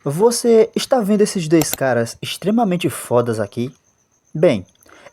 Você está vendo esses dois caras extremamente fodas aqui? Bem,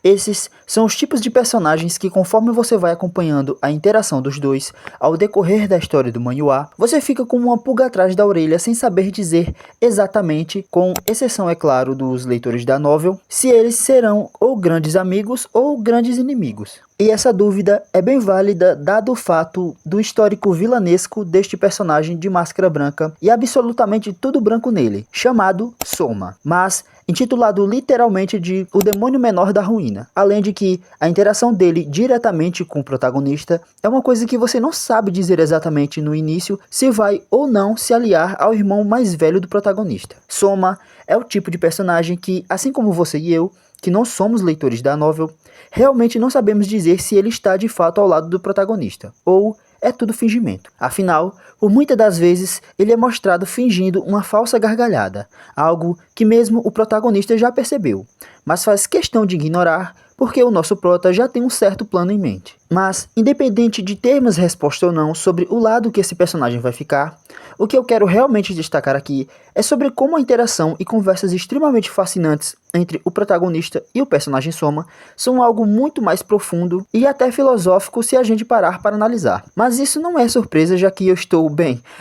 esses são os tipos de personagens que, conforme você vai acompanhando a interação dos dois ao decorrer da história do manhwa, você fica com uma pulga atrás da orelha sem saber dizer exatamente, com exceção é claro dos leitores da novel, se eles serão ou grandes amigos ou grandes inimigos. E essa dúvida é bem válida dado o fato do histórico vilanesco deste personagem de máscara branca e absolutamente tudo branco nele, chamado Soma, mas intitulado literalmente de O Demônio Menor da Ruína. Além de que a interação dele diretamente com o protagonista é uma coisa que você não sabe dizer exatamente no início se vai ou não se aliar ao irmão mais velho do protagonista. Soma é o tipo de personagem que, assim como você e eu, que não somos leitores da novel, realmente não sabemos dizer se ele está de fato ao lado do protagonista, ou é tudo fingimento. Afinal, por muitas das vezes, ele é mostrado fingindo uma falsa gargalhada, algo que mesmo o protagonista já percebeu, mas faz questão de ignorar porque o nosso prota já tem um certo plano em mente. Mas, independente de termos resposta ou não sobre o lado que esse personagem vai ficar, o que eu quero realmente destacar aqui é sobre como a interação e conversas extremamente fascinantes entre o protagonista e o personagem Soma são algo muito mais profundo e até filosófico se a gente parar para analisar. Mas isso não é surpresa, já que eu estou,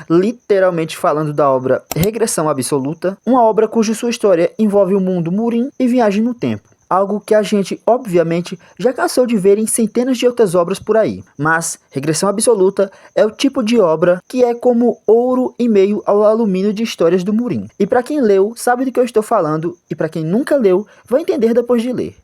literalmente falando da obra Regressão Absoluta, uma obra cuja sua história envolve o mundo Murin e viagem no tempo. Algo que a gente, obviamente, já cansou de ver em centenas de outras obras por aí. Mas Regressão Absoluta é o tipo de obra que é como ouro em meio ao alumínio de histórias do Murin. E para quem leu, sabe do que eu estou falando, e para quem nunca leu, vai entender depois de ler.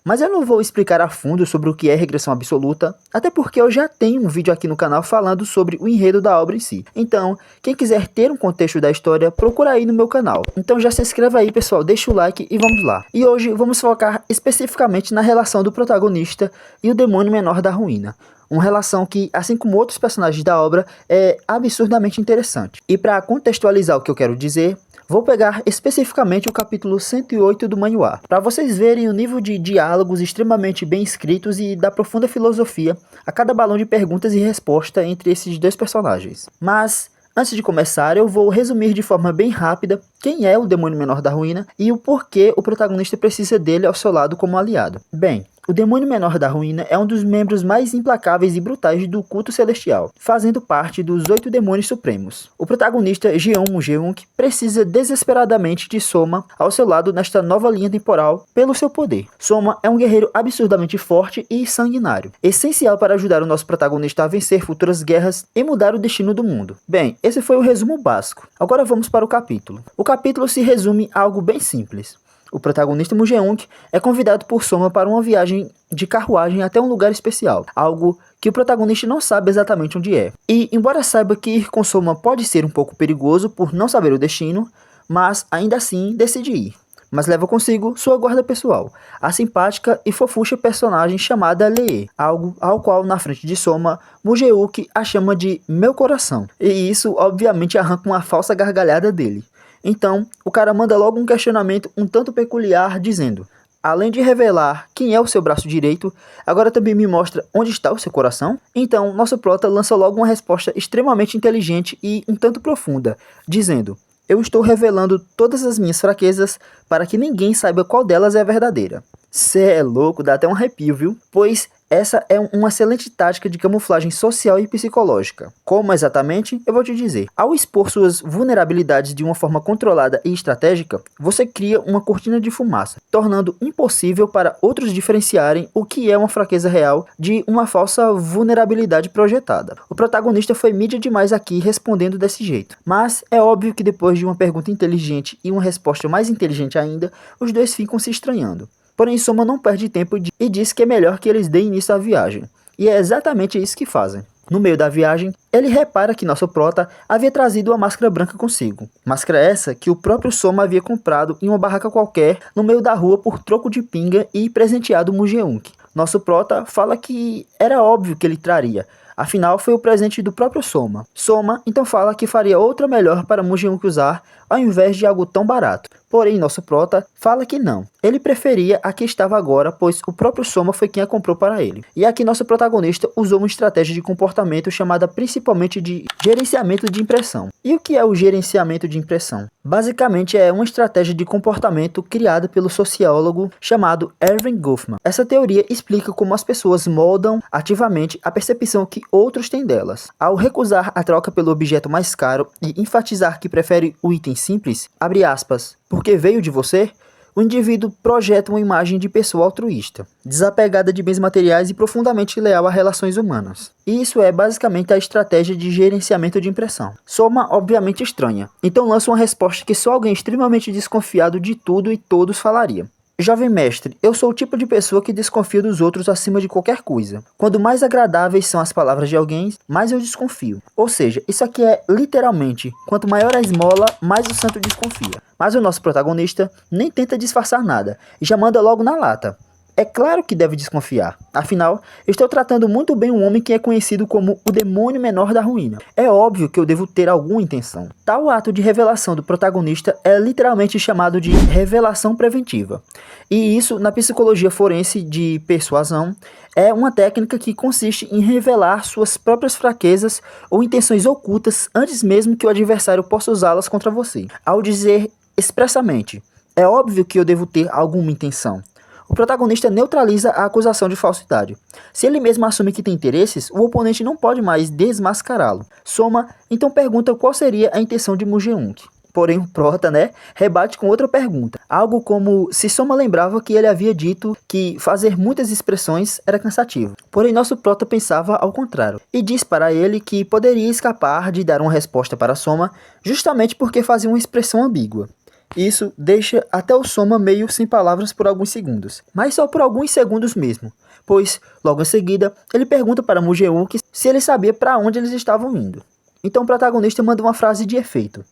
Mas eu não vou explicar a fundo sobre o que é Regressão Absoluta, até porque eu já tenho um vídeo aqui no canal falando sobre o enredo da obra em si. Então, quem quiser ter um contexto da história, procura aí no meu canal. Então já se inscreva aí, pessoal, deixa o like e vamos lá. E hoje vamos focar especificamente na relação do protagonista e o demônio menor da ruína. Uma relação que, assim como outros personagens da obra, é absurdamente interessante. E para contextualizar o que eu quero dizer, vou pegar especificamente o capítulo 108 do manhwa, para vocês verem o nível de diálogos extremamente bem escritos e da profunda filosofia a cada balão de perguntas e resposta entre esses dois personagens. Mas, antes de começar, eu vou resumir de forma bem rápida quem é o demônio menor da ruína e o porquê o protagonista precisa dele ao seu lado como aliado. Bem, o demônio menor da ruína é um dos membros mais implacáveis e brutais do culto celestial, fazendo parte dos 8 demônios supremos. O protagonista, Jeon Mujeunk, precisa desesperadamente de Soma ao seu lado nesta nova linha temporal pelo seu poder. Soma é um guerreiro absurdamente forte e sanguinário, essencial para ajudar o nosso protagonista a vencer futuras guerras e mudar o destino do mundo. Bem, esse foi o resumo básico. Agora vamos para o capítulo. O capítulo se resume a algo bem simples. O protagonista Mujeunk é convidado por Soma para uma viagem de carruagem até um lugar especial, algo que o protagonista não sabe exatamente onde é. E, embora saiba que ir com Soma pode ser um pouco perigoso por não saber o destino, mas ainda assim decide ir. Mas leva consigo sua guarda pessoal, a simpática e fofucha personagem chamada Lee, algo ao qual na frente de Soma, Mujeuk a chama de meu coração. E isso obviamente arranca uma falsa gargalhada dele. Então, o cara manda logo um questionamento um tanto peculiar, dizendo: além de revelar quem é o seu braço direito, agora também me mostra onde está o seu coração? Então, nosso prota lança logo uma resposta extremamente inteligente e um tanto profunda, dizendo: eu estou revelando todas as minhas fraquezas para que ninguém saiba qual delas é a verdadeira. Cê é louco, dá até um arrepio, viu? Pois essa é uma excelente tática de camuflagem social e psicológica. Como exatamente? Eu vou te dizer. Ao expor suas vulnerabilidades de uma forma controlada e estratégica, você cria uma cortina de fumaça, tornando impossível para outros diferenciarem o que é uma fraqueza real de uma falsa vulnerabilidade projetada. O protagonista foi mídia demais aqui respondendo desse jeito. Mas é óbvio que depois de uma pergunta inteligente e uma resposta mais inteligente ainda, os dois ficam se estranhando. Porém, Soma não perde tempo e diz que é melhor que eles deem início à viagem. E é exatamente isso que fazem. No meio da viagem, ele repara que nosso prota havia trazido uma máscara branca consigo. Máscara essa que o próprio Soma havia comprado em uma barraca qualquer no meio da rua por troco de pinga e presenteado Mujeunk. Nosso prota fala que era óbvio que ele traria. Afinal, foi o presente do próprio Soma. Soma então fala que faria outra melhor para Mujeunk usar ao invés de algo tão barato. Porém, nosso prota fala que não. Ele preferia a que estava agora, pois o próprio Soma foi quem a comprou para ele. E aqui nosso protagonista usou uma estratégia de comportamento chamada principalmente de gerenciamento de impressão. E o que é o gerenciamento de impressão? Basicamente é uma estratégia de comportamento criada pelo sociólogo chamado Erving Goffman. Essa teoria explica como as pessoas moldam ativamente a percepção que outros têm delas. Ao recusar a troca pelo objeto mais caro e enfatizar que prefere o item simples, abre aspas, porque veio de você, o indivíduo projeta uma imagem de pessoa altruísta, desapegada de bens materiais e profundamente leal a relações humanas. E isso é basicamente a estratégia de gerenciamento de impressão. Soma obviamente estranha, então lança uma resposta que só alguém extremamente desconfiado de tudo e todos falaria. Jovem mestre, eu sou o tipo de pessoa que desconfia dos outros acima de qualquer coisa. Quando mais agradáveis são as palavras de alguém, mais eu desconfio. Ou seja, isso aqui é literalmente, quanto maior a esmola, mais o santo desconfia. Mas o nosso protagonista nem tenta disfarçar nada, e já manda logo na lata. É claro que deve desconfiar. Afinal, estou tratando muito bem um homem que é conhecido como o demônio menor da ruína. É óbvio que eu devo ter alguma intenção. Tal ato de revelação do protagonista é literalmente chamado de revelação preventiva. E isso, na psicologia forense de persuasão, é uma técnica que consiste em revelar suas próprias fraquezas ou intenções ocultas antes mesmo que o adversário possa usá-las contra você. Ao dizer expressamente, é óbvio que eu devo ter alguma intenção, o protagonista neutraliza a acusação de falsidade. Se ele mesmo assume que tem interesses, o oponente não pode mais desmascará-lo. Soma então pergunta qual seria a intenção de Mu Geun-Hye. Porém o prota, rebate com outra pergunta. Algo como se Soma lembrava que ele havia dito que fazer muitas expressões era cansativo. Porém nosso prota pensava ao contrário. E diz para ele que poderia escapar de dar uma resposta para Soma justamente porque fazia uma expressão ambígua. Isso deixa até o Soma meio sem palavras por alguns segundos, mas só por alguns segundos mesmo, pois, logo em seguida, ele pergunta para Mu Geun-Hye se ele sabia para onde eles estavam indo. Então o protagonista manda uma frase de efeito.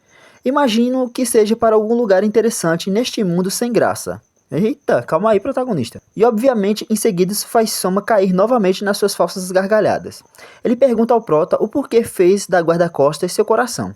Imagino que seja para algum lugar interessante neste mundo sem graça. Eita, calma aí, protagonista. E obviamente, em seguida, isso faz Soma cair novamente nas suas falsas gargalhadas. Ele pergunta ao prota o porquê fez da guarda-costas seu coração.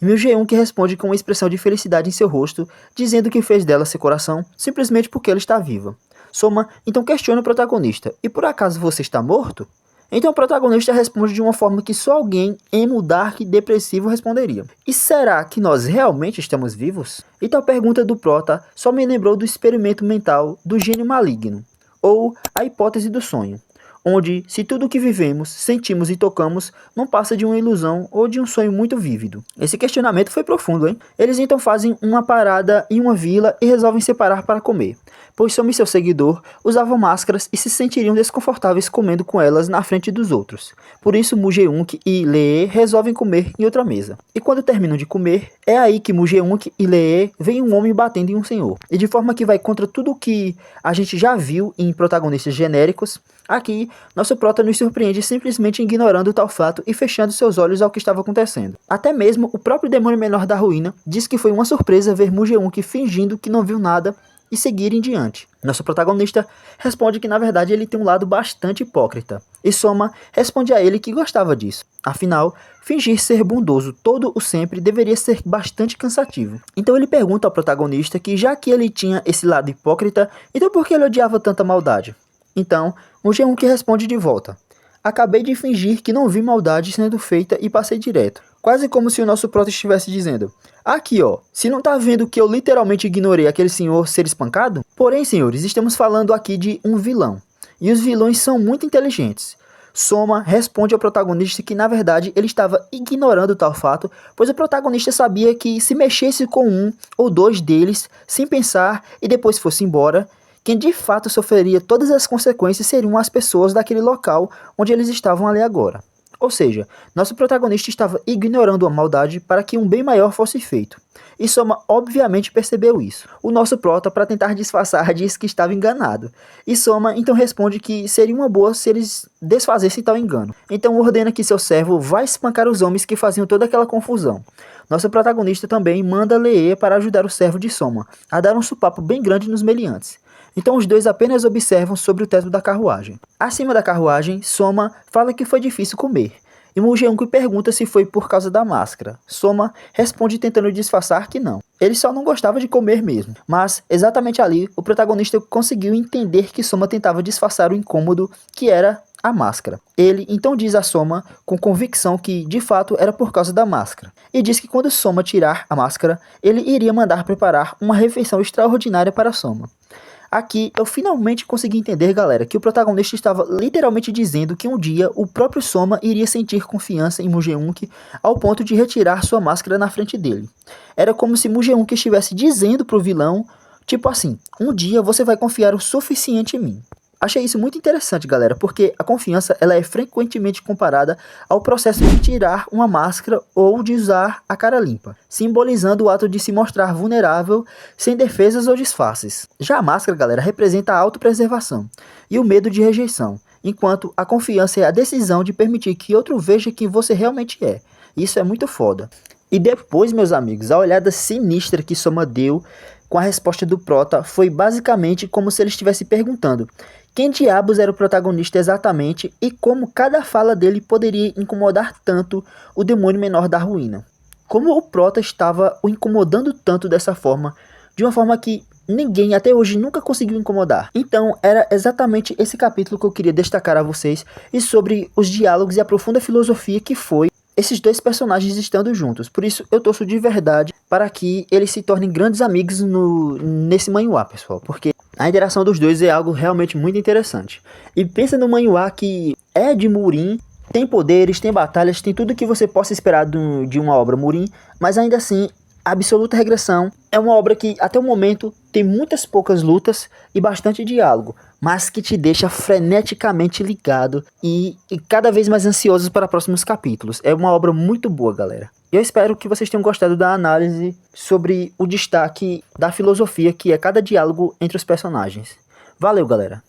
E Mu Geun-Hye responde com uma expressão de felicidade em seu rosto, dizendo que fez dela seu coração simplesmente porque ela está viva. Soma então questiona o protagonista, e por acaso você está morto? Então o protagonista responde de uma forma que só alguém emo, dark e depressivo responderia. E será que nós realmente estamos vivos? E tal pergunta do prota só me lembrou do experimento mental do gênio maligno, ou a hipótese do sonho, onde, se tudo o que vivemos, sentimos e tocamos não passa de uma ilusão ou de um sonho muito vívido. Esse questionamento foi profundo, hein? Eles então fazem uma parada em uma vila e resolvem separar para comer, pois Soma e seu seguidor usavam máscaras e se sentiriam desconfortáveis comendo com elas na frente dos outros. Por isso Mu Geun-Hye e Lee resolvem comer em outra mesa. E quando terminam de comer, é aí que Mu Geun-Hye e Lee veem um homem batendo em um senhor. E de forma que vai contra tudo o que a gente já viu em protagonistas genéricos, aqui, nosso prota nos surpreende simplesmente ignorando tal fato e fechando seus olhos ao que estava acontecendo. Até mesmo o próprio demônio menor da ruína diz que foi uma surpresa ver Mu Geun-Hye fingindo que não viu nada e seguir em diante. Nosso protagonista responde que na verdade ele tem um lado bastante hipócrita. E Soma responde a ele que gostava disso. Afinal, fingir ser bondoso todo o sempre deveria ser bastante cansativo. Então ele pergunta ao protagonista que já que ele tinha esse lado hipócrita, então por que ele odiava tanta maldade? Então, Mu Geun-Hye responde de volta. Acabei de fingir que não vi maldade sendo feita e passei direto. Quase como se o nosso prota estivesse dizendo: aqui ó, se não tá vendo que eu literalmente ignorei aquele senhor ser espancado? Porém, senhores, estamos falando aqui de um vilão. E os vilões são muito inteligentes. Soma responde ao protagonista que na verdade ele estava ignorando tal fato, pois o protagonista sabia que se mexesse com um ou dois deles, sem pensar e depois fosse embora, quem de fato sofreria todas as consequências seriam as pessoas daquele local onde eles estavam ali agora. Ou seja, nosso protagonista estava ignorando a maldade para que um bem maior fosse feito. E Soma obviamente percebeu isso. O nosso prota, para tentar disfarçar, diz que estava enganado. E Soma então responde que seria uma boa se eles desfazessem tal engano. Então ordena que seu servo vá espancar os homens que faziam toda aquela confusão. Nosso protagonista também manda Lee para ajudar o servo de Soma a dar um supapo bem grande nos meliantes. Então os dois apenas observam sobre o teto da carruagem. Acima da carruagem, Soma fala que foi difícil comer. E Mu Geun-Hye pergunta se foi por causa da máscara. Soma responde tentando disfarçar que não. Ele só não gostava de comer mesmo. Mas, exatamente ali, o protagonista conseguiu entender que Soma tentava disfarçar o incômodo que era a máscara. Ele então diz a Soma com convicção que, de fato, era por causa da máscara. E diz que quando Soma tirar a máscara, ele iria mandar preparar uma refeição extraordinária para Soma. Aqui eu finalmente consegui entender, galera, que o protagonista estava literalmente dizendo que um dia o próprio Soma iria sentir confiança em Mugeunk ao ponto de retirar sua máscara na frente dele. Era como se Mugeunk estivesse dizendo pro vilão, tipo assim, um dia você vai confiar o suficiente em mim. Achei isso muito interessante, galera, porque a confiança ela é frequentemente comparada ao processo de tirar uma máscara ou de usar a cara limpa, simbolizando o ato de se mostrar vulnerável, sem defesas ou disfarces. Já a máscara, galera, representa a autopreservação e o medo de rejeição, enquanto a confiança é a decisão de permitir que outro veja quem você realmente é. Isso é muito foda. E depois, meus amigos, a olhada sinistra que Soma deu com a resposta do Prota foi basicamente como se ele estivesse perguntando quem diabos era o protagonista exatamente e como cada fala dele poderia incomodar tanto o demônio menor da ruína. Como o Prota estava o incomodando tanto dessa forma, de uma forma que ninguém até hoje nunca conseguiu incomodar. Então era exatamente esse capítulo que eu queria destacar a vocês e sobre os diálogos e a profunda filosofia que foi esses dois personagens estando juntos. Por isso eu torço de verdade para que eles se tornem grandes amigos nesse manhwa, pessoal. Porque a interação dos dois é algo realmente muito interessante. E pensa no manhwa que é de Murin, tem poderes, tem batalhas, tem tudo que você possa esperar de uma obra Murin, mas ainda assim, Absoluta Regressão é uma obra que até o momento tem muitas poucas lutas e bastante diálogo, mas que te deixa freneticamente ligado e cada vez mais ansioso para próximos capítulos. É uma obra muito boa, galera. Eu espero que vocês tenham gostado da análise sobre o destaque da filosofia que é cada diálogo entre os personagens. Valeu, galera!